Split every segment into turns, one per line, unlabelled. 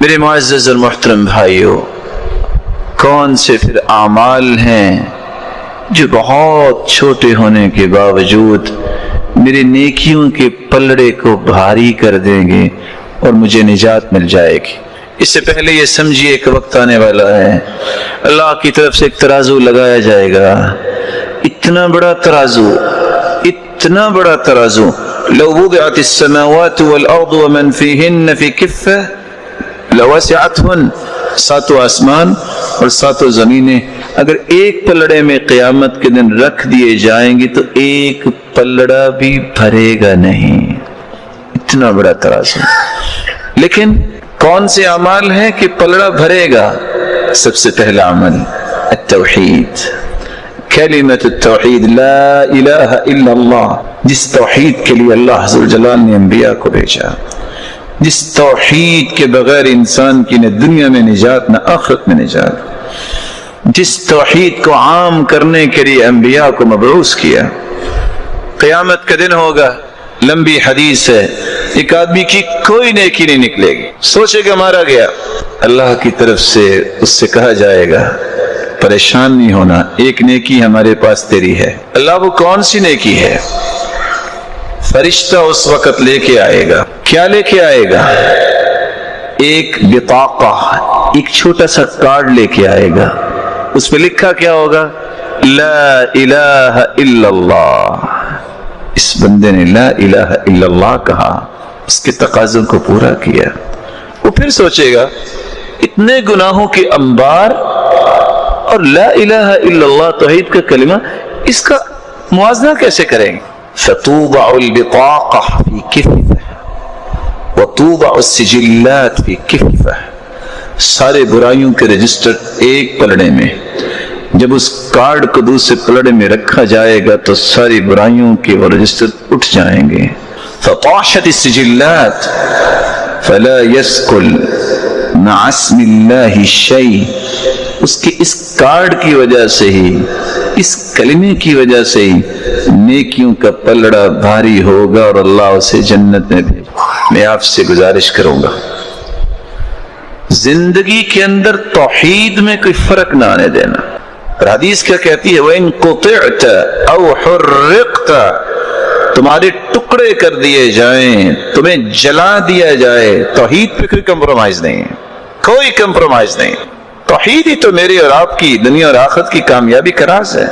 میرے معزز اور محترم بھائیوں، کون سے پھر اعمال ہیں جو بہت چھوٹے ہونے کے باوجود میرے نیکیوں کے پلڑے کو بھاری کر دیں گے اور مجھے نجات مل جائے گی۔ اس سے پہلے یہ سمجھیے کہ وقت آنے والا ہے، اللہ کی طرف سے ایک ترازو لگایا جائے گا، اتنا بڑا ترازو، اتنا بڑا ترازو، لو وضعت السماوات والارض ومن فيهن في كفة لوسعتهن، ساتوں آسمان اور ساتوں زمینیں اگر ایک پلڑے میں قیامت کے دن رکھ دیے جائیں گے تو ایک پلڑا بھی بھرے گا نہیں، اتنا بڑا ترازو۔ لیکن کون سے اعمال ہیں کہ پلڑا بھرے گا؟ سب سے پہلا عمل التوحید، کلمۃ التوحید، لا الہ الا اللہ، جس توحید کے لیے اللہ عز و جلال نے انبیاء کو بھیجا، جس توحید کے بغیر انسان کی نہ دنیا میں نجات نہ آخرت میں نجات، جس توحید کو عام کرنے کے لیے انبیاء کو مبعوث کیا۔ قیامت کا دن ہوگا، لمبی حدیث ہے، ایک آدمی کی کوئی نیکی نہیں نکلے گی، سوچے گا مارا گیا، اللہ کی طرف سے اس سے کہا جائے گا پریشان نہیں ہونا، ایک نیکی ہمارے پاس تیری ہے۔ اللہ وہ کون سی نیکی ہے؟ فرشتہ اس وقت لے کے آئے گا، کیا لے کے آئے گا؟ ایک بطاقہ، ایک چھوٹا سا کارڈ لے کے آئے گا، اس پہ لکھا کیا ہوگا؟ لا الہ الا اللہ۔ اس بندے نے لا الہ الا اللہ کہا، اس کے تقاضوں کو پورا کیا۔ وہ پھر سوچے گا اتنے گناہوں کے انبار اور لا الہ الا اللہ توحید کا کلمہ، اس کا موازنہ کیسے کریں گے؟ فتوضع البطاقہ فی کفہ وتوضع السجلات فی کفہ، سارے برائیوں کے رجسٹر ایک پلڑے میں، جب اس کارڈ کو دوسرے پلڑے میں رکھا جائے گا تو ساری برائیوں کے وہ رجسٹر اٹھ جائیں گے۔ فطاشت السجلات فلا يسكل مع اسم اللہ شیء، اس کے اس کارڈ کی وجہ سے ہی، اس کلمے کی وجہ سے ہی نیکیوں کا پلڑا بھاری ہوگا اور اللہ اسے جنت میں بھیجے۔ میں آپ سے گزارش کروں گا زندگی کے اندر توحید میں کوئی فرق نہ آنے دینا۔ اور حدیث کیا کہتی ہے؟ وَإِن قُطِعْتَ أَوْ حُرِّقْتَ، تمہارے ٹکڑے کر دیے جائیں، تمہیں جلا دیا جائے، توحید پہ کوئی کمپرومائز نہیں ہے، کوئی کمپرومائز نہیں۔ توحید ہی تو میری اور آپ کی دنیا اور آخرت کی کامیابی کا راز ہے،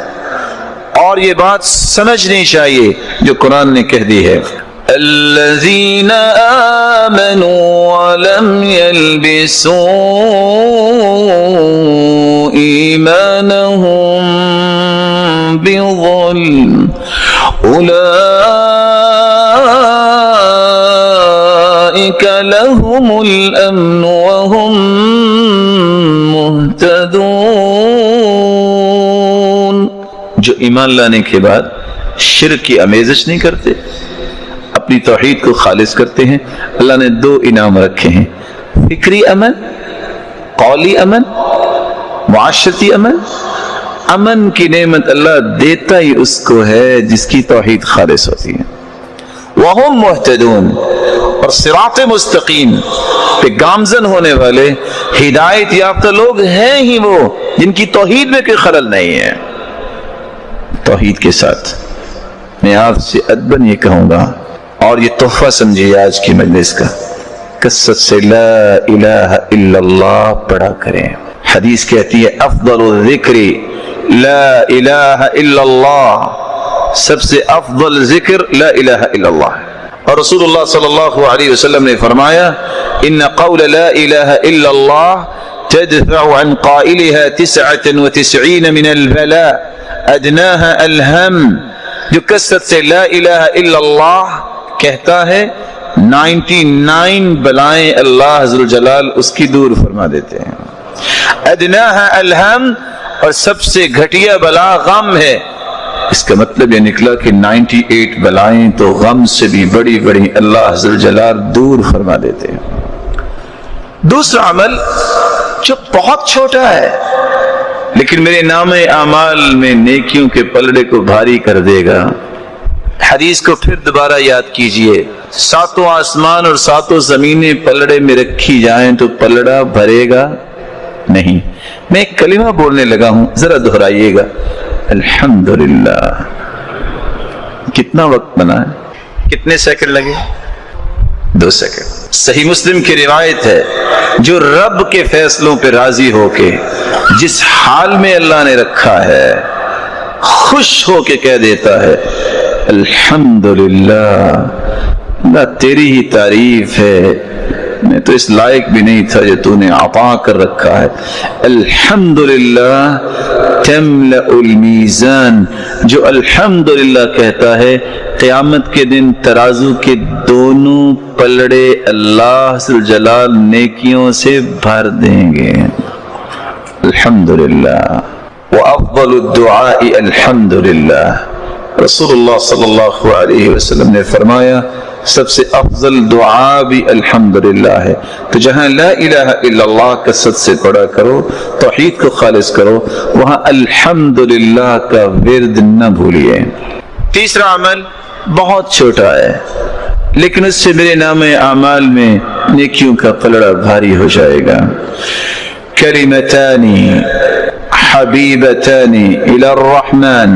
اور یہ بات سمجھنی چاہیے جو قرآن نے کہہ دی ہے، الذین آمنوا ولم يلبسوا ایمانهم بظلم اولئک لهم الامن وهم مہتدون، جو ایمان لانے کے بعد شرک کی آمیزش نہیں کرتے، اپنی توحید کو خالص کرتے ہیں۔ اللہ نے دو انعام رکھے ہیں، فکری امن، قولی امن، معاشرتی امن۔ امن کی نعمت اللہ دیتا ہی اس کو ہے جس کی توحید خالص ہوتی ہے۔ وَهُمْ مُهْتَدُونَ، اور صراط مستقیم پہ گامزن ہونے والے ہدایت یافتہ لوگ ہیں ہی وہ جن کی توحید میں کوئی خلل نہیں ہے۔ توحید کے ساتھ میں آپ سے ادباً یہ کہوں گا، اور یہ تحفہ سمجھیے آج کی مجلس کا، کثرت سے لا الہ الا اللہ پڑھا کریں۔ حدیث کہتی ہے افضل الذکر لا الہ الا اللہ، سب سے افضل ذکر لا الہ الا اللہ۔ اور رسول اللہ صلی اللہ علیہ وسلم نے فرمایا ان قول لا الہ الا اللہ تدفع عن قائلها 99 من البلاء ادناها الهم، جو کثرت سے لا الہ الا اللہ کہتا ہے 99 بلائیں اللہ عز و جلال اس کی دور فرما دیتے ہیں۔ ادناها الہم، اور سب سے گھٹیا بلا غم ہے۔ اس کا مطلب یہ نکلا کہ 98 بلائیں تو غم سے بھی بڑی بڑی اللہ عز و جلال دور فرما دیتے ہیں۔ دوسرا عمل جو بہت چھوٹا ہے لیکن میرے نام اعمال میں نیکیوں کے پلڑے کو بھاری کر دے گا، حدیث کو پھر دوبارہ یاد کیجئے، ساتوں آسمان اور ساتوں زمینیں پلڑے میں رکھی جائیں تو پلڑا بھرے گا نہیں۔ میں ایک کلمہ بولنے لگا ہوں، ذرا دہرائیے گا، الحمدللہ۔ کتنا وقت بنا ہے؟ کتنے سیکنڈ لگے؟ 2 سیکنڈ۔ صحیح مسلم کی روایت ہے، جو رب کے فیصلوں پہ راضی ہو کے جس حال میں اللہ نے رکھا ہے خوش ہو کے کہہ دیتا ہے الحمدللہ، اللہ تیری ہی تعریف ہے، میں تو اس لائق بھی نہیں تھا جو تو نے عطا کر رکھا ہے۔ الحمدللہ تملأ المیزان، جو الحمدللہ کہتا ہے قیامت کے دن ترازو کے دونوں پلڑے اللہ ذل جلال نیکیوں سے بھر دیں گے۔ الحمدللہ۔ وافضل الدعاء الحمدللہ، رسول اللہ صلی اللہ علیہ وسلم نے فرمایا سب سے افضل دعا بھی الحمدللہ ہے۔ تو جہاں لا الہ الا اللہ کثرت سے پڑھا کرو، توحید کو خالص کرو، وہاں الحمدللہ کا ورد نہ بھولیے۔ تیسرا عمل بہت چھوٹا ہے لیکن اس سے میرے نام اعمال میں نیکیوں کا پلڑا بھاری ہو جائے گا۔ کلمتان حبیبتان الی الرحمن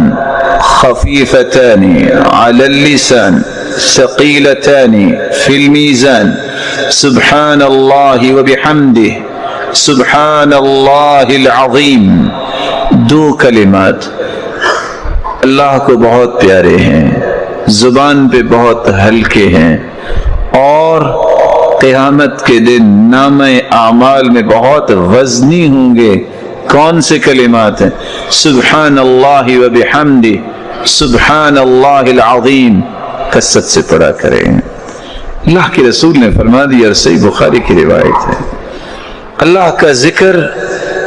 خفیفتان علی اللسان ثقیلتان فی المیزان سبحان اللہ وبحمدہ سبحان اللہ العظیم۔ 2 کلمات اللہ کو بہت پیارے ہیں، زبان پہ بہت ہلکے ہیں، اور قیامت کے دن نامہ اعمال میں بہت وزنی ہوں گے۔ کون سے کلمات ہیں؟ سبحان اللہ وبحمدہ سبحان اللہ العظیم، کثرت سے پڑھا کریں۔ اللہ کے رسول نے فرما دیا، اور صحیح بخاری کی روایت ہے، اللہ کا ذکر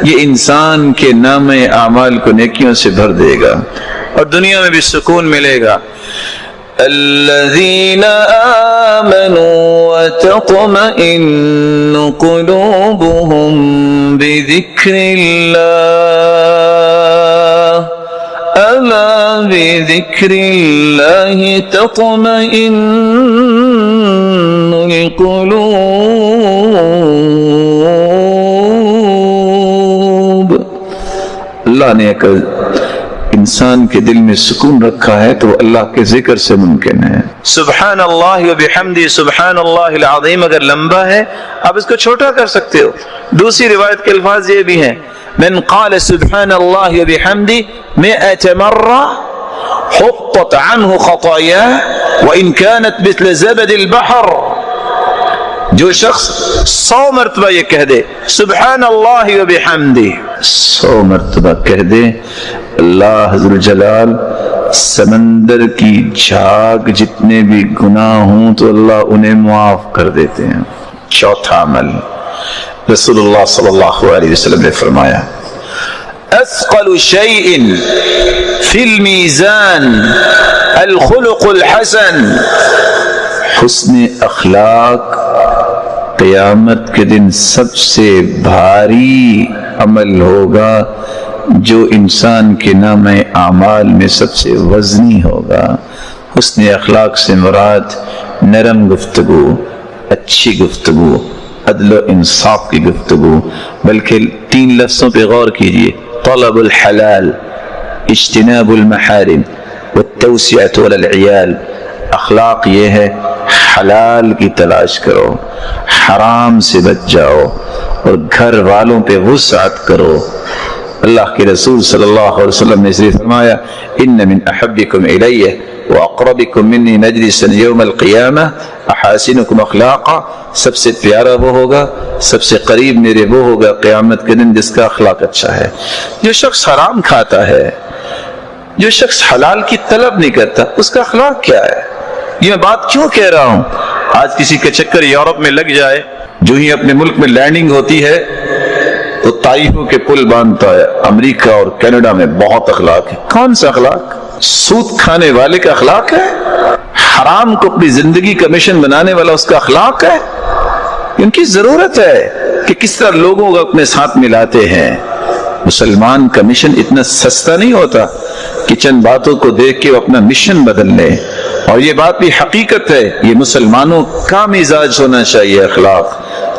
یہ انسان کے نام اعمال کو نیکیوں سے بھر دے گا اور دنیا میں بھی سکون ملے گا۔ الذین آمنوا وتطمئن قلوبهم بذکر اللہ الا بذکر اللہ تطمئن القلوب۔ اللہ نے ایک انسان کے دل میں سکون رکھا ہے تو اللہ کے ذکر سے ممکن ہے۔ سبحان اللہ وبحمدہ سبحان اللہ العظیم اگر لمبا ہے آپ اس کو چھوٹا کر سکتے ہو۔ دوسری روایت کے الفاظ یہ بھی ہیں، من قال سبحان اللہ وبحمدہ 100 مرہ حطت عنہ خطاياه وان كانت مثل زبد البحر۔ جو شخص 100 مرتبہ یہ کہہ دے سبحان اللہ وبحمدہ، 100 مرتبہ کہہ دے، اللہ ذو الجلال سمندر کی جھاگ جتنے بھی گناہ ہوں تو اللہ انہیں معاف کر دیتے ہیں۔ چوتھا عمل، رسول اللہ صلی اللہ علیہ وسلم نے فرمایا اثقل شیء فی المیزان الخلق الحسن۔ حسن اخلاق قیامت کے دن سب سے بھاری عمل ہوگا جو انسان کے نام اعمال میں سب سے وزنی ہوگا۔ حسن اخلاق سے مراد نرم گفتگو، اچھی گفتگو، عدل و انصاف کی گفتگو، بلکہ 3 لفظوں پہ غور کیجئے، طلب الحلال، اجتناب المحارم، والتوسعة على العيال۔ اخلاق یہ ہے حلال کی تلاش کرو، حرام سے بچ جاؤ، اور گھر والوں پہ وسعت کرو۔ اللہ کے رسول صلی اللہ علیہ وسلم نے اس لیے فرمایا ان من احبکم الی واقربکم منی مجلسا یوم القیامہ احاسنکم اخلاقا۔ سب سے پیارا وہ ہوگا، سب سے قریب میرے وہ ہوگا قیامت کے دن جس کا اخلاق اچھا ہے۔ جو شخص حرام کھاتا ہے، جو شخص حلال کی طلب نہیں کرتا، اس کا اخلاق کیا ہے؟ یہ میں بات کیوں کہہ رہا ہوں؟ آج کسی کا چکر یورپ میں لگ جائے، جو ہی اپنے ملک میں لینڈنگ ہوتی ہے تو طائفوں کے پل باندھتا ہے۔ امریکہ اور کینیڈا میں بہت اخلاق ہے۔ کون سا اخلاق؟ سود کھانے والے کا اخلاق ہے؟ حرام کو اپنی زندگی کا مشن بنانے والا اس کا اخلاق ہے؟ ان کی ضرورت ہے کہ کس طرح لوگوں کو اپنے ساتھ ملاتے ہیں۔ مسلمان کا مشن اتنا سستا نہیں ہوتا کہ چند باتوں کو دیکھ کے وہ اپنا مشن بدل لے۔ اور یہ بات بھی حقیقت ہے، یہ مسلمانوں کا مزاج ہونا چاہیے، اخلاق،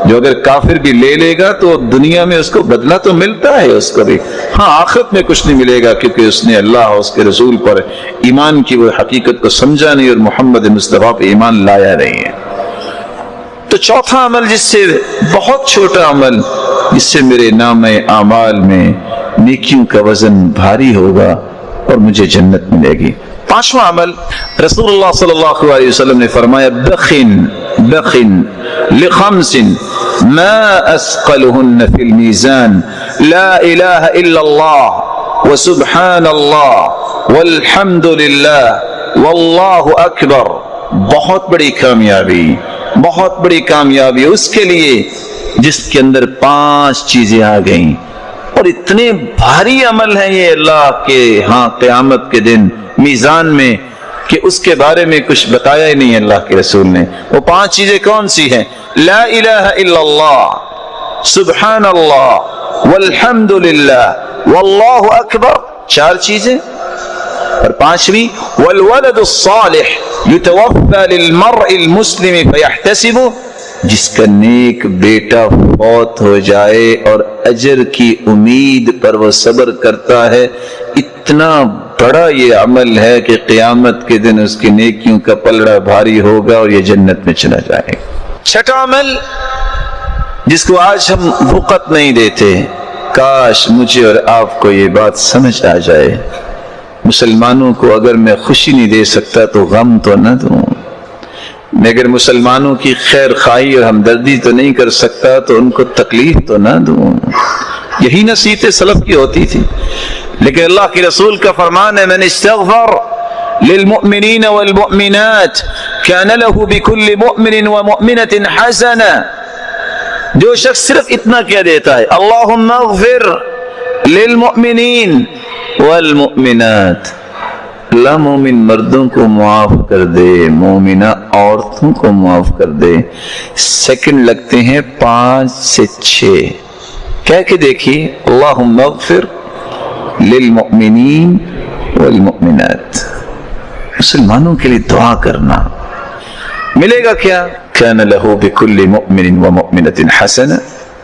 جو اگر کافر بھی لے لے گا تو دنیا میں اس کو بدلہ تو ملتا ہے اس کو بھی، ہاں آخرت میں کچھ نہیں ملے گا، کیونکہ اس نے اللہ اور اس کے رسول پر ایمان کی وہ حقیقت کو سمجھا نہیں اور محمد مصطفیٰ پہ ایمان لایا نہیں ہے۔ تو چوتھا عمل، جس سے بہت چھوٹا عمل، جس سے میرے نام اعمال میں نیکیوں کا وزن بھاری ہوگا اور مجھے جنت ملے گی۔ پانچواں عمل، رسول اللہ صلی اللہ علیہ وسلم نے فرمایا بخن لخمس ما اسقلهن في الميزان لا الہ الا اللہ وسبحان اللہ والحمد للہ واللہ اکبر۔ بہت بڑی کامیابی، بہت بڑی کامیابی اس کے لیے جس کے اندر 5 چیزیں آ گئیں، اور اتنے بھاری عمل ہیں یہ اللہ کے ہاں قیامت کے دن میزان میں کہ اس کے بارے میں کچھ بتایا ہی نہیں اللہ کے رسول نے۔ وہ 5 چیزیں کون سی ہیں؟ لا الہ الا اللہ، سبحان اللہ، والحمد للہ، واللہ اکبر، 4 چیزیں، اور 5ویں والولد الصالح یتوفى للمرء المسلم فيحتسب، جس کا نیک بیٹا فوت ہو جائے اور اجر کی امید پر وہ صبر کرتا ہے، اتنا بڑا یہ عمل ہے کہ قیامت کے دن اس کی نیکیوں کا پلڑا بھاری ہوگا اور یہ جنت میں چلا جائے گا۔ چھٹا عمل جس کو آج ہم وقت نہیں دیتے، کاش مجھے اور آپ کو یہ بات سمجھ آ جائے، مسلمانوں کو اگر میں خوشی نہیں دے سکتا تو غم تو نہ دوں، میں اگر مسلمانوں کی خیر خواہی اور ہمدردی تو نہیں کر سکتا تو ان کو تکلیف تو نہ دوں۔ یہی نصیحت سلف کی ہوتی تھی، لیکن اللہ کے رسول کا فرمان ہے من استغفر للمؤمنین والمؤمنات کان له بكل مؤمن ومؤمنة حسنہ، جو شخص صرف اتنا کہہ دیتا ہے اللہم اغفر للمؤمنین والمؤمنات، اللہ مومن مردوں کو معاف کر دے، مومنہ عورتوں کو معاف کر دے، سیکنڈ لگتے ہیں 5 سے 6، کہہ کے دیکھیے اللہم اغفر للمؤمنین والمؤمنات، مسلمانوں کے لیے دعا کرنا، ملے گا کیا؟ کان لہ بکل مؤمن ومؤمنۃ حسنہ،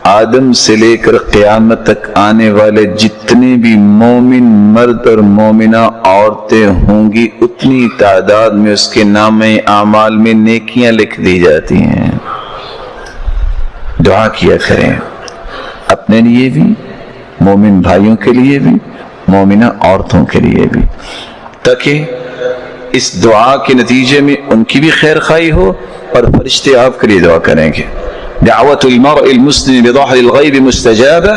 آدم سے لے کر قیامت تک آنے والے جتنے بھی مومن مرد اور مومنہ عورتیں ہوں گی، اتنی تعداد میں اس کے نام اعمال میں نیکیاں لکھ دی جاتی ہیں۔ دعا کیا کریں، اپنے لیے بھی، مومن بھائیوں کے لیے بھی، مومنہ عورتوں کے لیے بھی، تاکہ اس دعا کے نتیجے میں ان کی بھی خیر خواہی ہو اور فرشتے آپ کے لیے دعا کریں گے۔ دعوت المرء المسلم بظهر الغيب مستجابة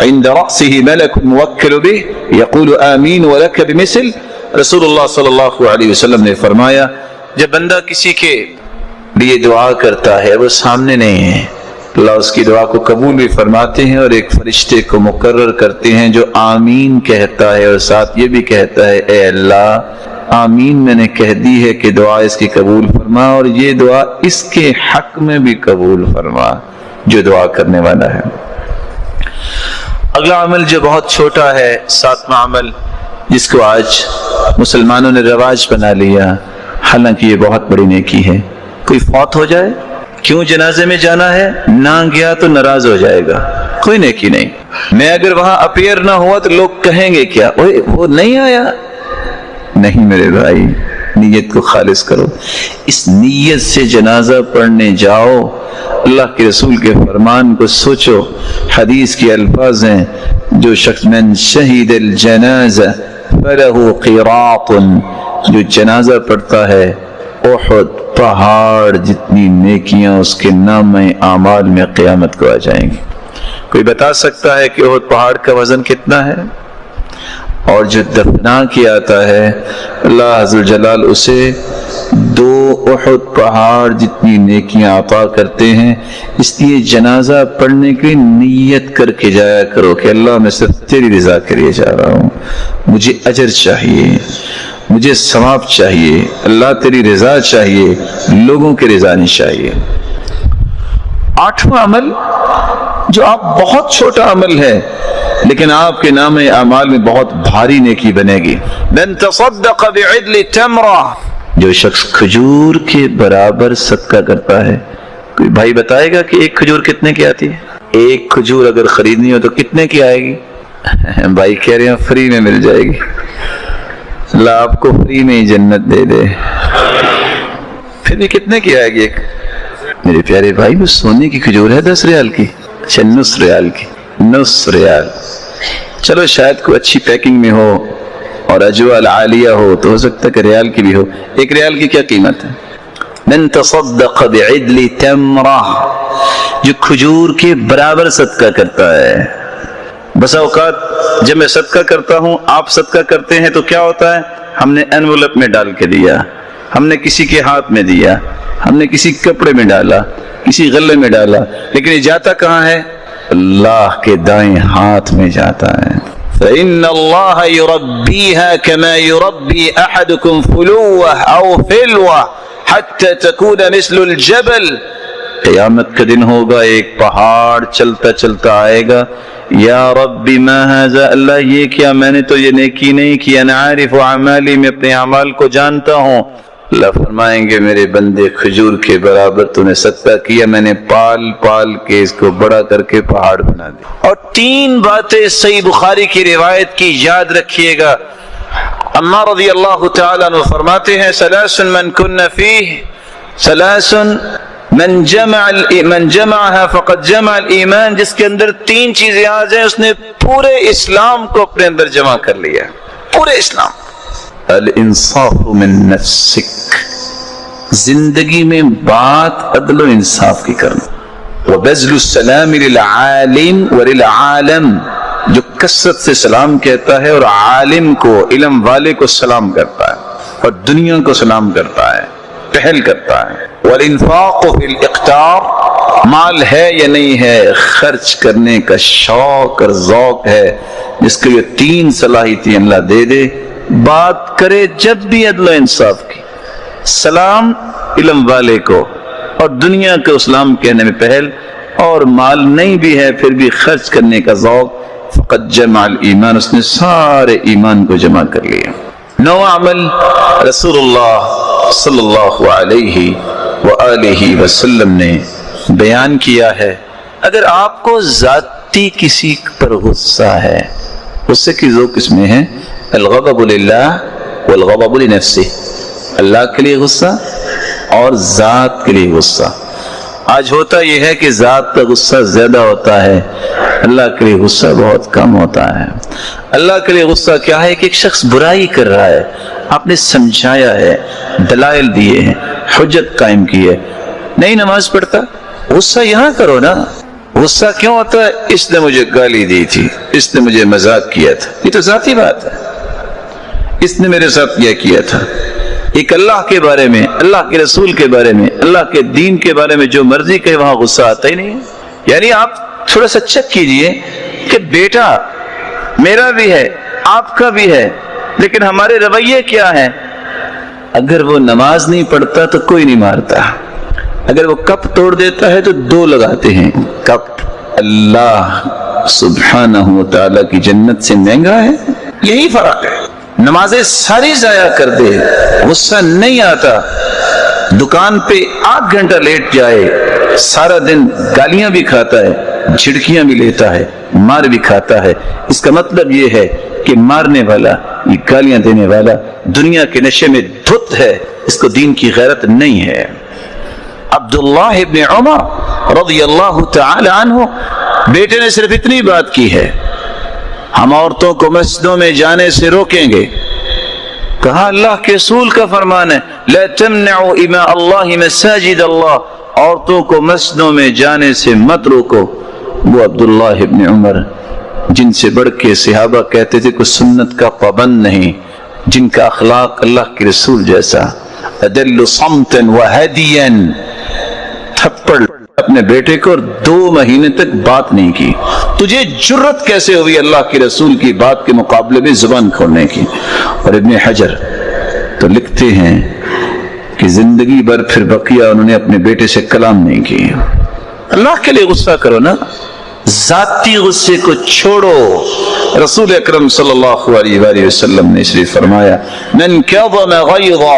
عند رأسه ملك موكل به يقول آمین ولك بمثل۔ رسول اللہ صلی اللہ علیہ وسلم نے فرمایا جب بندہ کسی کے لیے دعا کرتا ہے وہ سامنے نہیں ہے، اللہ اس کی دعا کو قبول بھی فرماتے ہیں اور ایک فرشتے کو مقرر کرتے ہیں جو آمین کہتا ہے اور ساتھ یہ بھی کہتا ہے اے اللہ آمین میں نے کہہ دی ہے کہ دعا اس کی قبول فرما، اور یہ دعا اس کے حق میں بھی قبول فرما جو دعا کرنے والا ہے۔ اگلا عمل جو بہت چھوٹا ہے، 7واں عمل، جس کو آج مسلمانوں نے رواج بنا لیا، حالانکہ یہ بہت بڑی نیکی ہے۔ کوئی فوت ہو جائے، کیوں جنازے میں جانا ہے؟ نہ گیا تو ناراض ہو جائے گا، کوئی نیکی نہیں۔ میں اگر وہاں اپیئر نہ ہوا تو لوگ کہیں گے کیا، وہ نہیں آیا؟ نہیں میرے بھائی، نیت کو خالص کرو، اس نیت سے جنازہ پڑھنے جاؤ، اللہ کے رسول کے فرمان کو سوچو، حدیث کے الفاظ ہیں جو شخص من شہید الجنازہ فلہ قراط، جو جنازہ پڑھتا ہے احد پہاڑ جتنی نیکیاں اس کے نام اعمال میں قیامت کو آ جائیں گی۔ کوئی بتا سکتا ہے کہ احد پہاڑ کا وزن کتنا ہے؟ اور جو دفنا کیا آتا ہے اللہ عز و جلال اسے 2 احد پہاڑ جتنی نیکیاں عطا کرتے ہیں۔ اس لیے جنازہ پڑھنے کی نیت کر کے جایا کرو کہ اللہ میں صرف تیری رضا کے لیے جا رہا ہوں، مجھے اجر چاہیے، مجھے ثواب چاہیے، اللہ تیری رضا چاہیے، لوگوں کی رضا نہیں چاہیے۔ 8واں عمل جو آپ بہت چھوٹا عمل ہے لیکن آپ کے نام اعمال میں بہت بھاری نیکی بنے گی، من تصدق بعدل تمرہ جو شخص کھجور کے برابر صدقہ کرتا ہے، کوئی بھائی بتائے گا کہ ایک کھجور کتنے کی آتی ہے؟ ایک کھجور اگر خریدنی ہو تو کتنے کی آئے گی؟ بھائی کہہ رہے ہیں فری میں مل جائے گی، اللہ آپ کو فری میں ہی جنت دے دے۔ پھر بھی کتنے کی آئے گی ایک؟ میرے پیارے بھائی وہ سونے کی کھجور ہے 10 ریال کی، اچھا 9 ریال کی، 9 ریال۔ چلو شاید کوئی اچھی پیکنگ میں ہو اور اجوال عالیہ ہو تو ہو سکتا ہے کہ ریال کی بھی ہو۔ 1 ریال کی کیا قیمت ہے؟ من تصدق بعدل تمرہ، جو کھجور کے برابر صدقہ کرتا ہے۔ بسا اوقات جب میں صدقہ کرتا ہوں، آپ صدقہ کرتے ہیں تو کیا ہوتا ہے؟ ہم نے انویلپ میں ڈال کے دیا، ہم نے کسی کے ہاتھ میں دیا، ہم نے کسی کپڑے میں ڈالا، کسی غلے میں ڈالا، لیکن یہ جاتا کہاں ہے؟ اللہ کے دائیں ہاتھ میں جاتا ہے۔ فَإِنَّ اللَّهَ يُرَبِّيهَا كَمَا يُرَبِّي أَحَدُكُمْ فُلُوَّةً أَوْ فِلْوَةً حَتَّى تَكُونَ مِثْلُ الْجَبَلِ۔ قیامت کا دن ہوگا، ایک پہاڑ چلتا چلتا آئے گا، یا ربی ما ھذا، اللہ یہ کیا، میں نے تو یہ نیکی نہیں کی، انا عارف اعمالی، میں اپنے اعمال کو جانتا ہوں۔ اللہ فرمائیں گے میرے بندے کھجور کے برابر تو نے صدقہ کیا، میں نے پال پال کے اس کو بڑا کر کے پہاڑ بنا دیا۔ اور 3 باتیں صحیح بخاری کی روایت کی یاد رکھیے گا۔ عمار رضی اللہ تعالی عنہ فرماتے ہیں ثلاث من کن فیہ، ثلاث من جمعها فقد جمع الایمان، جس کے اندر 3 چیزیں آ جائیں اس نے پورے اسلام کو اپنے اندر جمع کر لیا، پورے اسلام۔ الانصاف من نفسک، زندگی میں بات عدل و انصاف کی کرنا، وبذل السلام للعالم وللعالم، جو کثرت سے سلام کہتا ہے اور عالم کو، علم والے کو سلام کرتا ہے اور دنیا کو سلام کرتا ہے، پہل کرتا ہے۔ والانفاق فی الاقتار، مال ہے یا نہیں ہے، خرچ کرنے کا شوق اور ذوق ہے، جس کو یہ 3 صلاحیتیں اللہ دے دے، بات کرے جب بھی عدل و انصاف کی، سلام علم والے کو اور دنیا کو اسلام کہنے میں پہل، اور مال نہیں بھی ہے پھر بھی خرچ کرنے کا ذوق، فقد جمع الایمان، اس نے سارے ایمان کو جمع کر لیا۔ 9 عمل رسول اللہ صلی اللہ علیہ وآلہ وسلم نے بیان کیا ہے۔ اگر آپ کو ذاتی کسی پر غصہ ہے، غصے کی 2 قسمیں ہیں، الغضب للہ والغضب لنفسہ، اللہ کے لیے غصہ اور ذات کے لیے غصہ۔ آج ہوتا یہ ہے کہ ذات کا غصہ زیادہ ہوتا ہے، اللہ کے لیے غصہ بہت کم ہوتا ہے۔ اللہ کے لیے غصہ کیا ہے کہ ایک شخص برائی کر رہا ہے، آپ نے سمجھایا ہے، دلائل دیے ہیں، حجت قائم کی ہے، نہیں نماز پڑھتا، غصہ یہاں کرو نا۔ غصہ کیوں ہوتا ہے؟ اس نے مجھے گالی دی تھی، اس نے مجھے مذاق کیا تھا، یہ تو ذاتی بات ہے، اس نے میرے ساتھ یہ کیا تھا۔ ایک اللہ کے بارے میں، اللہ کے رسول کے بارے میں، اللہ کے دین کے بارے میں جو مرضی کہے وہاں غصہ آتا ہی نہیں ہے۔ یعنی آپ تھوڑا سا چیک کیجئے کہ بیٹا میرا بھی ہے، آپ کا بھی ہے، لیکن ہمارے رویے کیا ہیں؟ اگر وہ نماز نہیں پڑھتا تو کوئی نہیں مارتا، اگر وہ کپ توڑ دیتا ہے تو 2 لگاتے ہیں۔ کپ اللہ سبحانہ وتعالی کی جنت سے مہنگا ہے، یہی فرق ہے۔ نمازیں ساری ضائع کر دے، غصہ نہیں آتا، دکان پہ 8 گھنٹہ لیٹ جائے، سارا دن گالیاں بھی کھاتا ہے، جھڑکیاں بھی لیتا ہے، مار بھی کھاتا ہے، اس کا مطلب یہ ہے کہ مارنے والا، یہ گالیاں دینے والا دنیا کے نشے میں دھت ہے، اس کو دین کی غیرت نہیں ہے۔ عبداللہ ابن عمر رضی اللہ تعالی عنہ، بیٹے نے صرف اتنی بات کی ہے، ہم عورتوں کو مسجدوں میں جانے سے روکیں گے۔ کہا اللہ کے رسول کا فرمان ہے، لا تمنعوا اماء اللہ مساجد اللہ، عورتوں کو مسجدوں میں جانے سے مت روکو۔ وہ عبداللہ ابن عمر جن سے بڑھ کے صحابہ کہتے تھے کوئی سنت کا پابند نہیں، جن کا اخلاق اللہ کے رسول جیسا، ادل صمتا وہدیا، تھپڑ اپنے بیٹے کو اور 2 مہینے تک بات نہیں کی۔ تجھے جرت کیسے ہوئی اللہ کے رسول کی بات کے مقابلے میں زبان کھولنے کی؟ اور ابن حجر تو لکھتے ہیں کہ زندگی بھر پھر بقیہ انہوں نے اپنے بیٹے سے کلام نہیں کی۔ اللہ کے لیے غصہ کرو نا، ذاتی غصے کو چھوڑو۔ رسول اکرم صلی اللہ علیہ وآلہ وسلم نے اس لیے فرمایا من کظم غیظا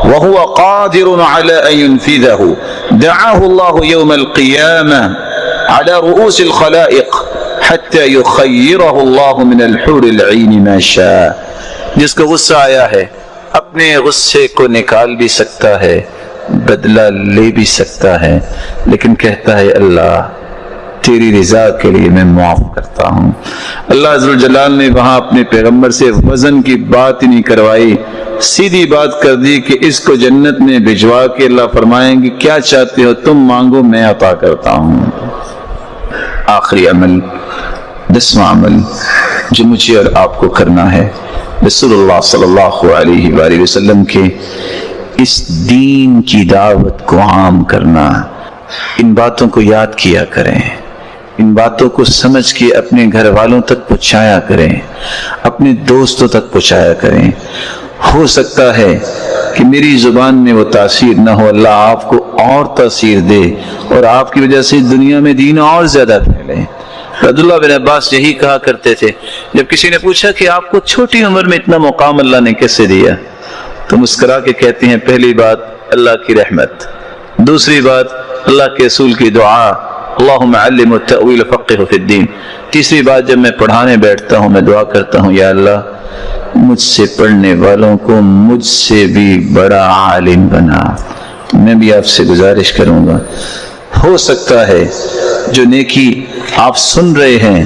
وهو قادر على أن ينفذه دعاه الله يوم القيامة على رؤوس الخلائق حتى يخيره الله من الحور العين ما شاء. جس کو غصہ آیا ہے اپنے غصے کو نکال بھی سکتا ہے، بدلہ لے بھی سکتا ہے، لیکن کہتا ہے اللہ تیری رضا کے لیے میں معاف کرتا ہوں. اللہ عز و جلال نے وہاں اپنے پیغمبر سے وزن کی بات ہی نہیں کروائی، سیدھی بات کر دی کہ اس کو جنت میں بھجوا کے اللہ فرمائیں گے کیا چاہتے ہو تم مانگو میں عطا کرتا ہوں. آخری عمل، 10واں عمل جو مجھے اور آپ کو کرنا ہے، رسول اللہ صلی اللہ علیہ وآلہ وسلم کے اس دین کی دعوت کو عام کرنا. ان باتوں کو یاد کیا کریں، ان باتوں کو سمجھ کے اپنے گھر والوں تک پہنچایا کریں، اپنے دوستوں تک پہنچایا کریں. ہو سکتا ہے کہ میری زبان میں وہ تاثیر نہ ہو، اللہ آپ کو اور تاثیر دے اور آپ کی وجہ سے دنیا میں دین اور زیادہ پھیلے. عبداللہ بن عباس یہی کہا کرتے تھے جب کسی نے پوچھا کہ آپ کو چھوٹی عمر میں اتنا مقام اللہ نے کیسے دیا، تو مسکرا کے کہتے ہیں پہلی بات اللہ کی رحمت، دوسری بات اللہ کے رسول کی دعا اللہم علم التأویل فقہ فی الدین، تیسری بات جب میں پڑھانے بیٹھتا ہوں میں دعا کرتا ہوں یا اللہ مجھ سے پڑھنے والوں کو مجھ سے بھی بڑا عالم بنا. میں بھی آپ سے گزارش کروں گا، ہو سکتا ہے جو نیکی آپ سن رہے ہیں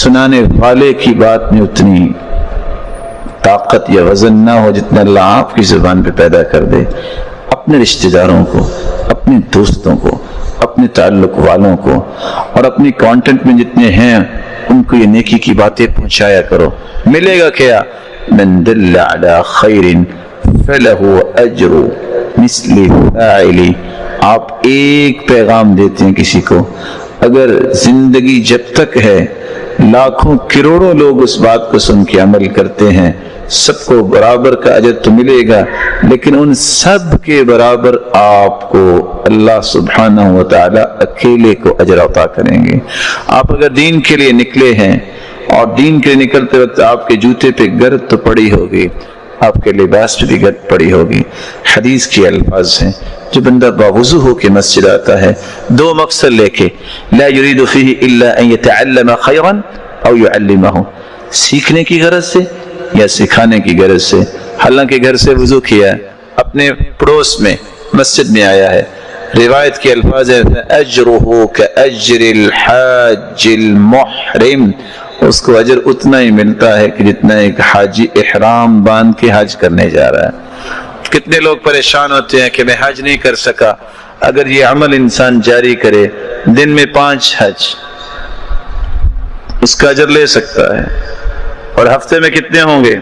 سنانے والے کی بات میں اتنی طاقت یا وزن نہ ہو جتنا اللہ آپ کی زبان پہ پیدا کر دے. اپنے رشتہ داروں کو، اپنے دوستوں کو، اپنے تعلق والوں کو اور اپنی کانٹینٹ میں جتنے ہیں ان کو یہ نیکی کی باتیں پہنچایا کرو. ملے گا کیا؟ من دل علی خیر فلہ اجر مثل فاعلی. آپ ایک پیغام دیتے ہیں کسی کو، اگر زندگی جب تک ہے لاکھوں کروڑوں لوگ اس بات کو سن کے عمل کرتے ہیں، سب کو برابر کا اجر تو ملے گا، لیکن ان سب کے برابر آپ کو اللہ سبحانہ و تعالی اکیلے کو اجر عطا کریں گے. آپ اگر دین کے لیے نکلے ہیں اور دین کے لیے نکلتے وقت آپ کے جوتے پہ گرد تو پڑی ہوگی، آپ کے لباس پہ بھی گرد پڑی ہوگی. حدیث کے الفاظ ہیں جو بندہ باوضو ہو کے مسجد آتا ہے دو مقصد لے کے، لا يريد فيه الا ان يتعلم خيرا او يعلمه، سیکھنے کی غرض سے یا سکھانے کی غرض سے. حالانکہ گھر سے وضو کیا ہے، اپنے پڑوس میں مسجد میں آیا ہے، روایت کے الفاظ ہیں اجرہ کاجر الحاج المحرم، اس کو اجر اتنا ہی ملتا ہے کہ جتنا ایک حاجی احرام باندھ کے حج کرنے جا رہا ہے. کتنے لوگ پریشان ہوتے ہیں کہ میں حج نہیں کر سکا. اگر یہ عمل انسان جاری کرے دن میں 5 حج اس کا اجر لے سکتا ہے، اور ہفتے میں کتنے ہوں گے؟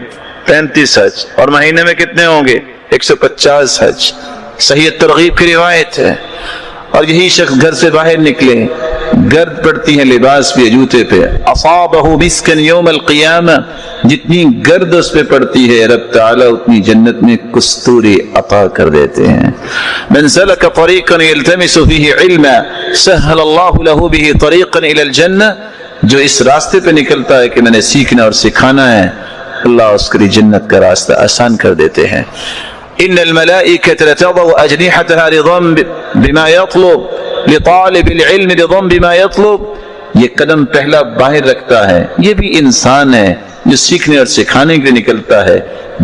35 حج، اور مہینے میں کتنے ہوں گے؟ 150 حج. صحیح ترغیب کی روایت ہے. اور یہی شخص گھر سے باہر نکلے، گرد پڑتی ہے لباس پہ جوتے پہ، اصابہ مسکن یوم القیامہ، جتنی گرد اس پہ پڑتی ہے رب تعالی اتنی جنت میں کستوری عطا کر دیتے ہیں. من سلک طریقا یلتمس فیہ علما سہل اللہ لہ بہ طریقا الی الجنہ، جو اس راستے پہ نکلتا ہے کہ میں نے سیکھنا اور سکھانا ہے، اللہ اس کے لیے جنت کا راستہ آسان کر دیتے ہیں. ان الملائکۃ لتضع اجنحتها رضا بما يطلب لطالب العلم رضا بما يطلب. یہ قدم پہلا باہر رکھتا ہے، یہ بھی انسان ہے جو سیکھنے اور سکھانے کے لیے نکلتا ہے،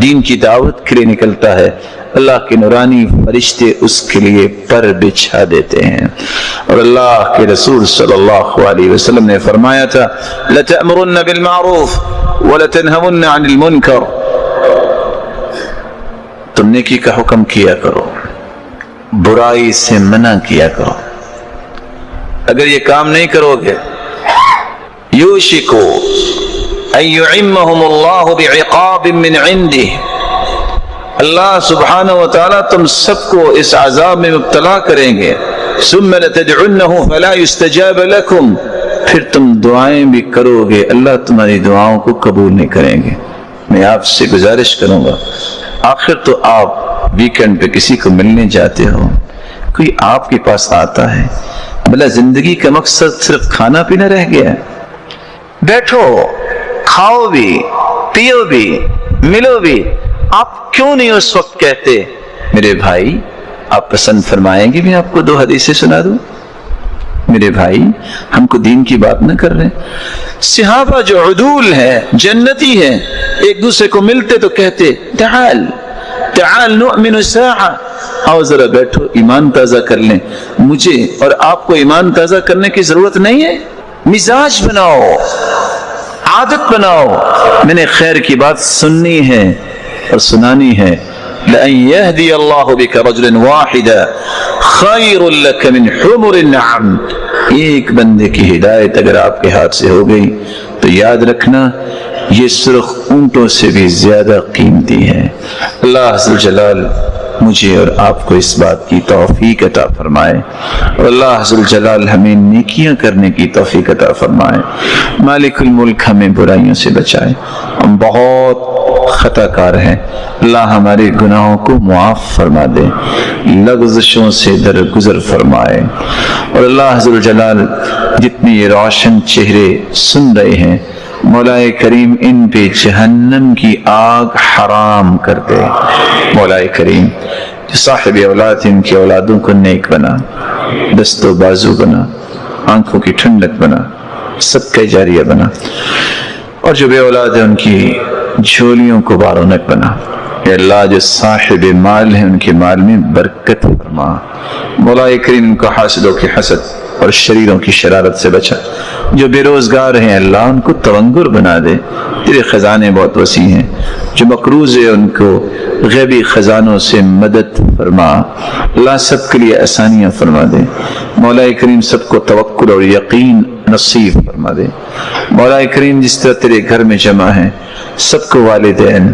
دین کی دعوت کے لیے نکلتا ہے. اللہ کے نورانی فرشتے اس کے لیے پر بچھا دیتے ہیں. اور اللہ کے رسول صلی اللہ علیہ وسلم نے فرمایا تھا لَتَأْمُرُنَّ بِالْمَعْرُوفِ وَلَتَنْهَوُنَّ عَنِ الْمُنْكَرِ، تم نیکی کا حکم کیا کرو، برائی سے منع کیا کرو. اگر یہ کام نہیں کرو گے یوشک ان یعمہم اللہ بعقاب من عنده، اللہ سبحانہ و تعالی تم سب کو اس عذاب میں مبتلا کریں گے. ثم لتدعنہ فلا يستجاب لکم، پھر تم دعائیں بھی کرو گے اللہ تمہاری دعاؤں کو قبول نہیں کریں گے. میں آپ سے گزارش کروں گا، آخر تو آپ ویکنڈ پہ کسی کو ملنے جاتے ہو، کوئی آپ کے پاس آتا ہے، بھلا زندگی کا مقصد صرف کھانا پینا رہ گیا ہے؟ بیٹھو، کھاؤ بھی، پیو بھی، ملو بھی. آپ کیوں نہیں اس وقت کہتے میرے بھائی آپ پسند فرمائیں گے میں آپ کو 2 حدیثیں سنا دوں؟ میرے بھائی ہم کو دین کی بات نہ کر رہے ہیں۔ صحابہ جو عدول ہیں، جنتی ہیں، ایک دوسرے کو ملتے تو کہتے تعال تعال نؤمن ساعہ، آؤ ذرا بیٹھو ایمان تازہ کر لیں۔ مجھے اور آپ کو ایمان تازہ کرنے کی ضرورت نہیں ہے، مزاج بناؤ، عادت بناؤ، میں نے خیر کی بات سننی ہے اور سنانی ہے۔ لَأَن يَهْدِيَ اللَّهُ بِكَ رَجُلًا وَاحِدًا خَيْرٌ لَكَ مِنْ حُمُرِ النَّعَمِ، ایک بندے کی ہدایت اگر آپ کے ہاتھ سے ہو گئی تو یاد رکھنا یہ سرخ اونٹوں سے بھی زیادہ قیمتی ہے۔ اللہ عز جلال مجھے اور آپ کو اس بات کی توفیق عطا فرمائے، اور اللہ عز جلال ہمیں نیکیاں کرنے کی توفیق عطا فرمائے۔ مالک الملک ہمیں برائیوں سے بچائے، ہم بہت خطا کار ہیں، اللہ ہمارے گناہوں کو معاف فرما دے، لغزشوں سے درگزر فرمائے، اور اللہ عز جلال جتنے یہ روشن چہرے سن رہے ہیں مولا کریم ان پہ جہنم کی آگ حرام کر دے۔ مولا کریم جو صاحب اولاد ان کی اولادوں کو نیک بنا، دست و بازو بنا، آنکھوں کی ٹھنڈک بنا، صدقہ جاریہ بنا، اور جو بے اولاد ہیں ان کی جھولیوں کو بارونق بنا۔ اے اللہ جو صاحب مال ہیں ان کے مال میں برکت فرما۔ مولا کریم ان کو حاسدوں کی حسد اور شریروں کی شرارت سے بچا۔ جو بے روزگار ہیں اللہ ان کو تونگر بنا دے، تیرے خزانے بہت وسیع ہیں۔ جو مقروض ہے ان کو غیبی خزانوں سے مدد فرما، اللہ سب کے لیے آسانیاں فرما دے۔ مولا کریم سب کو توکل اور یقین نصیب فرما دے۔ مولا کریم جس طرح تیرے گھر میں جمع ہیں سب کو والدین،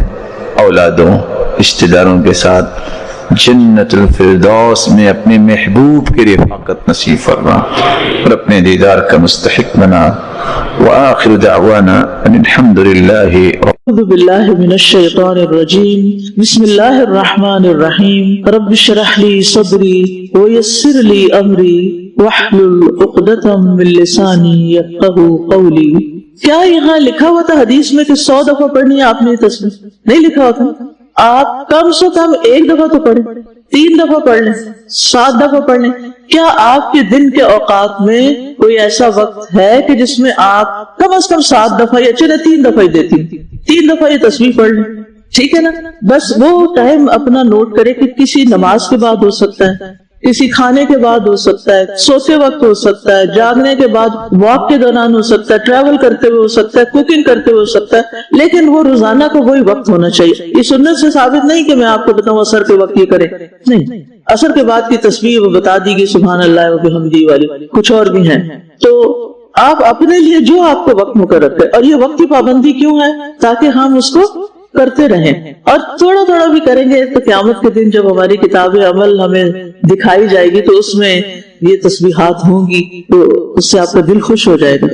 اولادوں، رشتہ داروں کے ساتھ جنت الفردوس میں اپنے محبوب کی رفاقت نصیب فرما اور اپنے دیدار کا مستحق بنا۔ وآخر دعوانا ان الحمد للہ۔
اعوذ باللہ من الشیطان الرجیم، بسم اللہ الرحمن الرحیم، رب اشرح لی صدری ویسر لی امری واحلل عقدۃ من لسانی یفقہوا قولی۔ کیا یہاں لکھا ہوا تھا حدیث میں کہ 100 دفعہ پڑھنی ہے آپ نے تصویر؟ نہیں لکھا ہوا تھا۔ آپ کم سے کم 1 دفعہ تو پڑھیں، 3 دفعہ پڑھ لیں، 7 دفعہ پڑھ لیں۔ کیا آپ کے دن کے اوقات میں کوئی ایسا وقت ہے کہ جس میں آپ کم از کم 7 دفعہ یا چلے 3 دفعہ ہی دیتی، 3 دفعہ یہ تصویر پڑھ لیں؟ ٹھیک ہے نا؟ بس وہ ٹائم اپنا نوٹ کرے کہ کسی نماز کے بعد ہو سکتا ہے، کسی کھانے کے بعد ہو سکتا ہے، سوتے وقت ہو سکتا ہے، جاگنے کے بعد، واک کے دوران ہو سکتا ہے، ٹریول کرتے ہوئے ہو سکتا ہے، کوکنگ کرتے ہوئے ہو سکتا ہے، لیکن وہ روزانہ کا وہی وقت ہونا چاہیے۔ یہ سنت سے ثابت نہیں کہ میں آپ کو بتاؤں عصر کے وقت یہ کرے، نہیں، عصر کے بعد کی تصویر وہ بتا دی گئی سبحان اللہ و بحمدہ والی، کچھ اور بھی ہیں۔ تو آپ اپنے لیے جو آپ کو وقت مقرر کریں، اور یہ وقت کی پابندی کیوں ہے؟ تاکہ ہم اس کو کرتے رہیں، اور تھوڑا تھوڑا بھی کریں گے تو قیامت کے دن جب ہماری کتاب عمل ہمیں دکھائی جائے گی تو اس میں یہ تسبیحات ہوں گی تو اس سے آپ کا دل خوش ہو جائے گا۔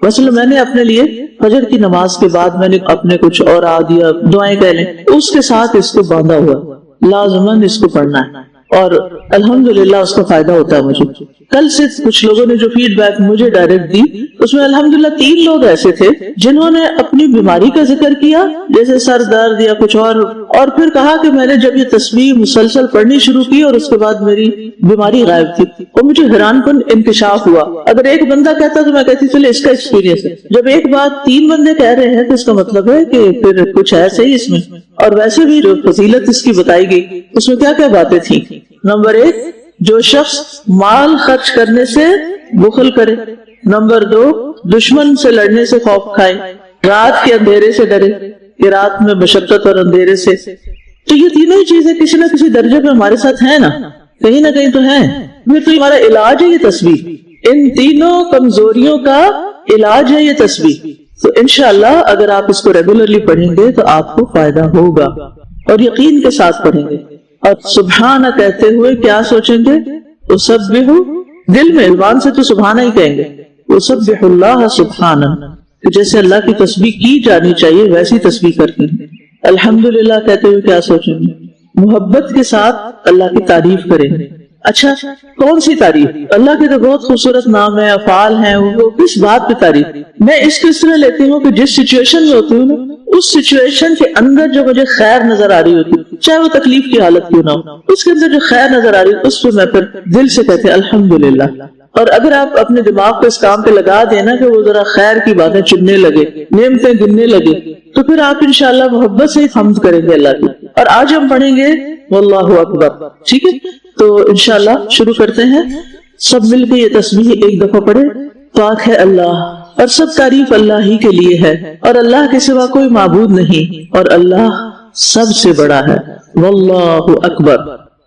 مثلا میں نے اپنے لیے فجر کی نماز کے بعد میں نے اپنے کچھ اور یا دعائیں کہہ لیں اس کے ساتھ اس کو باندھا ہوا، لازماً اس کو پڑھنا ہے، اور الحمدللہ اس کا فائدہ ہوتا ہے مجھے۔ کل سے کچھ لوگوں نے جو فیڈ بیک مجھے ڈائریکٹ دی اس میں الحمدللہ 3 لوگ ایسے تھے جنہوں نے اپنی بیماری کا ذکر کیا، جیسے سر درد یا کچھ اور پھر کہا کہ میں نے جب یہ تسبیح مسلسل پڑھنی شروع کی اور اس کے بعد میری بیماری غائب تھی، اور مجھے حیران کن انکشاف ہوا۔ اگر ایک بندہ کہتا تو میں کہتی چلے اس کا ایکسپیرینس ہے، جب ایک بات 3 بندے کہہ رہے ہیں تو اس کا مطلب ہے کہ پھر کچھ ہے صحیح اس میں۔ اور ویسے بھی جو فضیلت اس کی بتائی گئی اس میں کیا کیا باتیں تھیں۔ نمبر 1، جو شخص مال خرچ کرنے سے بخل کرے۔ نمبر 2، دشمن سے لڑنے سے خوف کھائے، رات کے اندھیرے سے ڈرے کہ رات میں مشقت اور اندھیرے سے۔ تو یہ تینوں ہی چیزیں کسی نہ کسی درجے پہ ہمارے ساتھ ہیں نا، کہیں نہ کہیں تو ہیں۔ پھر تو ہمارا علاج ہے یہ تسبیح، ان تینوں کمزوریوں کا علاج ہے یہ تسبیح۔ تو انشاءاللہ اگر آپ اس کو ریگولرلی پڑھیں گے تو آپ کو فائدہ ہوگا، اور یقین کے ساتھ پڑھیں گے، اور سبحانہ کہتے ہوئے کیا سوچیں گے؟ اسبح، دل میں زبان سے تو سبحانہ ہی کہیں گے، اسبح اللہ سبحانہ، جیسے اللہ کی تسبیح کی جانی چاہیے ویسی تسبیح کرتے ہیں۔ الحمدللہ کہتے ہوئے کیا سوچیں گے؟ محبت کے ساتھ اللہ کی تعریف کریں گے۔ اچھا، کون سی تعریف؟ اللہ کے تو بہت خوبصورت نام ہے، افعال ہیں، وہ کس بات پہ تعریف؟ میں اس کو اس طرح لیتی ہوں کہ جس سچویشن میں ہوتی ہوں نا اس سچویشن کے اندر جو مجھے خیر نظر آ رہی ہوتی، چاہے وہ تکلیف کی حالت کیوں نہ ہو، اس کے اندر جو خیر نظر آ رہی ہے اس پہ میں پھر دل سے کہتے الحمدللہ. اور اگر آپ اپنے دماغ کو اس کام پہ لگا دینا کہ وہ ذرا خیر کی باتیں چننے لگے، نعمتیں گننے لگے، تو پھر آپ انشاءاللہ محبت سے ہی حمد کریں گے اللہ کی. اور آج ہم پڑھیں گے واللہ اکبر. ٹھیک ہے، تو انشاءاللہ شروع کرتے ہیں. سب مل کے یہ تسبیح ایک دفعہ پڑھے. پاک ہے اللہ اور سب تعریف اللہ ہی کے لیے ہے، اور اللہ کے سوا کوئی معبود نہیں، اور اللہ سب سے بڑا ہے. واللہ اکبر،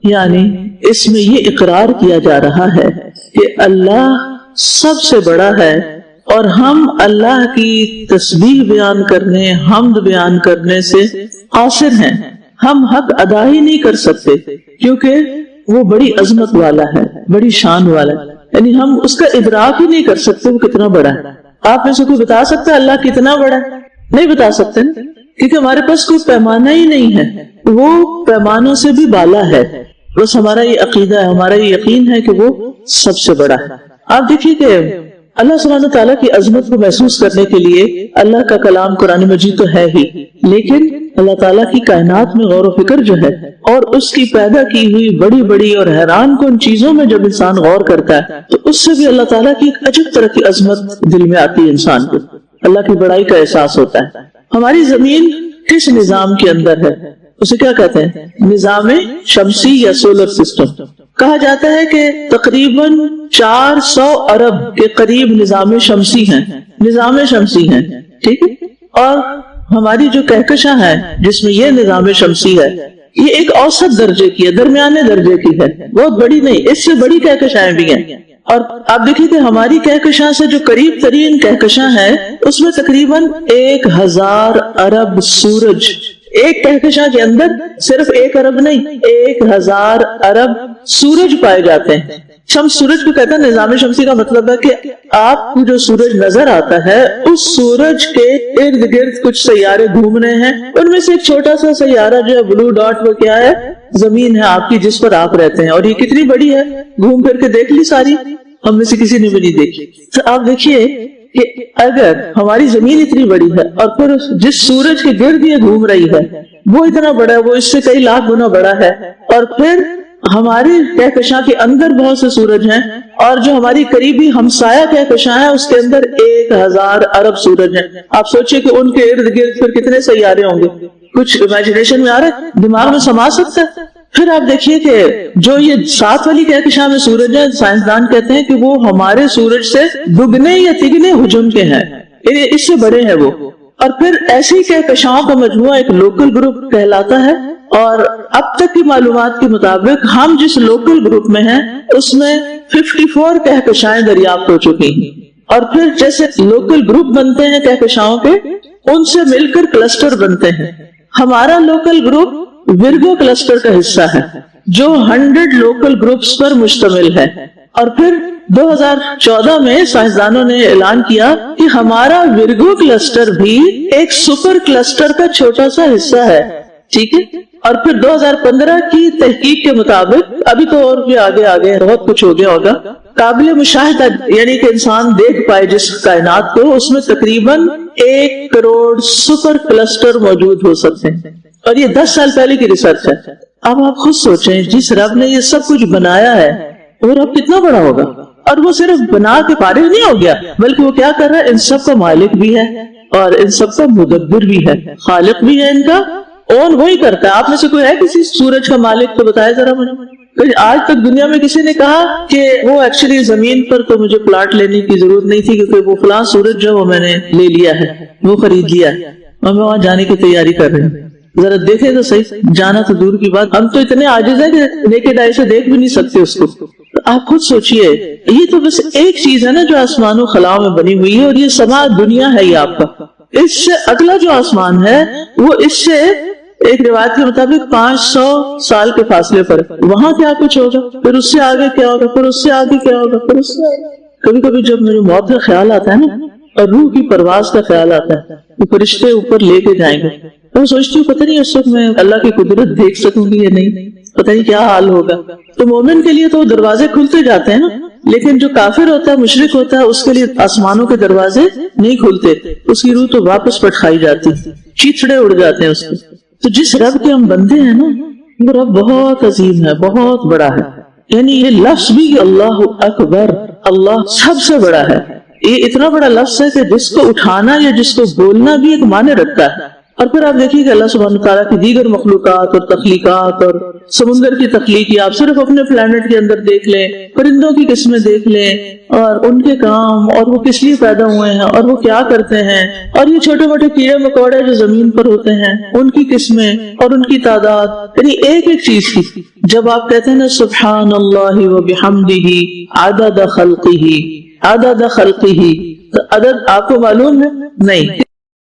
یعنی اس میں یہ اقرار کیا جا رہا ہے کہ اللہ سب سے بڑا ہے، اور ہم اللہ کی تسبیح بیان کرنے، حمد بیان کرنے سے قاصر ہیں. ہم حق ادا ہی نہیں کر سکتے کیونکہ وہ بڑی عظمت والا ہے، بڑی شان والا ہے، یعنی ہم اس کا ادراک ہی نہیں کر سکتے وہ کتنا بڑا ہے. آپ میں سے کوئی بتا سکتا ہے اللہ کتنا بڑا ہے؟ نہیں بتا سکتے نا، کیونکہ ہمارے پاس کوئی پیمانہ ہی نہیں ہے. وہ پیمانوں سے بھی بالا ہے. بس ہمارا یہ عقیدہ ہے، ہمارا یہ یقین ہے کہ وہ سب سے بڑا ہے. آپ دیکھیے کہ اللہ سبحانہ تعالیٰ کی عظمت کو محسوس کرنے کے لیے اللہ کا کلام قرآن مجید تو ہے ہی، لیکن اللہ تعالیٰ کی کائنات میں غور و فکر جو ہے اور اس کی پیدا کی ہوئی بڑی بڑی اور حیران کن چیزوں میں جب انسان غور کرتا ہے تو اس سے بھی اللہ تعالیٰ کی ایک عجب طرح کی عظمت دل میں آتی ہے. انسان کو اللہ کی بڑائی کا احساس ہوتا ہے. ہماری زمین کس نظام کے اندر ہے؟ اسے کیا کہتے ہیں؟ نظام شمسی یا سولر سسٹم. کہا جاتا ہے کہ تقریباً 400 ارب کے قریب نظام شمسی ہیں. ٹھیک ہے، اور ہماری جو کہکشاں ہے جس میں یہ نظام شمسی ہے یہ ایک اوسط درجے کی ہے، درمیانے درجے کی ہے، بہت بڑی نہیں، اس سے بڑی کہکشائیں بھی ہیں. اور آپ دیکھیے کہ ہماری کہکشاں سے جو قریب ترین کہکشاں ہے اس میں تقریباً 1000 ارب سورج، ایک کہکشاں کے اندر صرف 1 ارب نہیں 1000 ارب سورج پائے جاتے ہیں. شمس سورج کو کہتا ہے. نظام شمسی کا مطلب ہے کہ آپ کو جو سورج نظر آتا ہے اس سورج کے ارد گرد کچھ سیارے گھوم رہے ہیں. ان میں سے ایک چھوٹا سا سیارہ جو ہے بلو ڈاٹ وہ کیا ہے؟ زمین ہے آپ کی، جس پر آپ رہتے ہیں. اور یہ کتنی بڑی ہے؟ گھوم پھر کے دیکھ لی ساری؟ ہم میں سے کسی نے بھی نہیں دیکھی. تو آپ دیکھیے کہ اگر ہماری زمین اتنی بڑی ہے اور پھر جس سورج کے گرد یہ گھوم رہی ہے وہ اتنا بڑا ہے، وہ اس سے کئی لاکھ گنا بڑا ہے، اور پھر ہماری کہکشاں کے اندر بہت سے سورج ہیں، اور جو ہماری قریبی ہمسایہ کہکشاں ہے اس کے اندر 1000 ارب سورج ہیں. آپ سوچئے کہ ان کے ارد گرد پھر کتنے سیارے ہوں گے. کچھ امیجنیشن میں آ رہا ہے؟ دماغ میں سما سکتا ہے؟ پھر آپ دیکھیے کہ جو یہ 7 والی کہکشاں میں سورج ہیں، سائنسدان کہتے ہیں کہ وہ ہمارے سورج سے دگنے یا تگنے حجم کے ہیں، اس سے بڑے ہیں وہ. اور پھر ایسی کہکشاؤں کا مجموعہ ایک لوکل گروپ کہلاتا ہے. اور اب تک کی معلومات کے مطابق ہم جس لوکل گروپ میں ہیں اس میں 54 کہکشائیں دریافت ہو چکی ہیں. اور پھر جیسے لوکل گروپ بنتے ہیں کہکشاؤں کے، ان سے مل کر کلسٹر بنتے ہیں. ہمارا لوکل گروپ ورگو کلسٹر کا حصہ ہے جو 100 لوکل گروپس پر مشتمل ہے. اور پھر 2014 میں سائنسدانوں نے اعلان کیا کہ ہمارا ورگو کلسٹر بھی ایک سپر کلسٹر کا چھوٹا سا حصہ ہے. ٹھیک ہے. اور پھر 2015 کی تحقیق کے مطابق، ابھی تو اور بھی آگے بہت کچھ ہو گیا ہوگا، قابل مشاہدہ یعنی کہ انسان دیکھ پائے جس کائنات کو، اس میں تقریباً 1 کروڑ سپر کلسٹر موجود ہو سکتے ہیں. اور یہ 10 سال پہلے کی ریسرچ ہے. اب آپ خود سوچیں جس رب نے یہ سب کچھ بنایا ہے وہ رب کتنا بڑا ہوگا. اور وہ صرف بنا کے فارغ نہیں ہو گیا بلکہ وہ کیا کر رہا ہے؟ ان سب کا مالک بھی ہے اور ان سب کا مدبر بھی ہے، خالق بھی ہے. ان کا اون وہی کرتا ہے. آپ میں سے کوئی ہے کسی سورج کا مالک؟ تو بتائے ذرا مجھے. آج تک دنیا میں کسی نے کہا کہ وہ ایکچولی زمین پر تو مجھے پلاٹ لینے کی ضرورت نہیں تھی کیونکہ وہ فلاں سورج جو وہ میں نے لے لیا ہے، وہ خرید لیا ہے اور میں وہاں جانے کی تیاری کر رہی ہوں. ذرا دیکھیں تو صحیح، جانا تو دور کی بات، ہم تو اتنے عاجز ہیں کہ نیکڈ آئی سے دیکھ بھی نہیں سکتے اس کو. آپ خود سوچئے، یہ تو بس ایک چیز ہے نا جو آسمان و خلا میں بنی ہوئی ہے، اور یہ سما دنیا ہے یہ آپ کا. اس سے اگلا جو آسمان ہے وہ اس سے ایک روایت کے مطابق 500 سال کے فاصلے پر. وہاں کیا کچھ ہوگا، پھر اس سے آگے کیا ہوگا، پھر اس سے آگے کیا ہوگا، پھر اس سے آگے. کبھی کبھی جب میرے موت کا خیال آتا ہے نا اور روح کی پرواز کا خیال آتا ہے، وہ فرشتے اوپر لے کے جائیں گے، میں سوچتی ہوں پتہ نہیں اس وقت میں اللہ کی قدرت دیکھ سکوں گی یا نہیں، پتہ نہیں کیا حال ہوگا. تو مومن کے لیے تو دروازے کھلتے جاتے ہیں نا، لیکن جو کافر ہوتا ہے، مشرک ہوتا ہے، اس کے لیے آسمانوں کے دروازے نہیں کھلتے، اس کی روح تو واپس پٹکھائی جاتی، چیتڑے اڑ جاتے ہیں اس کے۔ تو جس رب کے ہم بندے ہیں نا، وہ رب بہت عظیم ہے، بہت بڑا ہے۔ یعنی یہ لفظ بھی اللہ اکبر، اللہ سب سے بڑا ہے، یہ اتنا بڑا لفظ ہے کہ جس کو اٹھانا یا جس کو بولنا بھی ایک معنی رکھتا ہے۔ اور پھر آپ دیکھیے کہ اللہ سبحانہ تعالیٰ کی دیگر مخلوقات اور تخلیقات اور سمندر کی تخلیق، آپ صرف اپنے پلانٹ کے اندر دیکھ لیں، پرندوں کی قسمیں دیکھ لیں اور ان کے کام، اور وہ کس لیے پیدا ہوئے ہیں اور وہ کیا کرتے ہیں، اور یہ چھوٹے موٹے کیڑے مکوڑے جو زمین پر ہوتے ہیں ان کی قسمیں اور ان کی تعداد، یعنی ایک ایک چیز کی۔ جب آپ کہتے ہیں نا سبحان اللہ وبحمدہ عدد خلقہ، عدد خلقہ، تو عدد آپ کو معلوم ہے؟ نہیں۔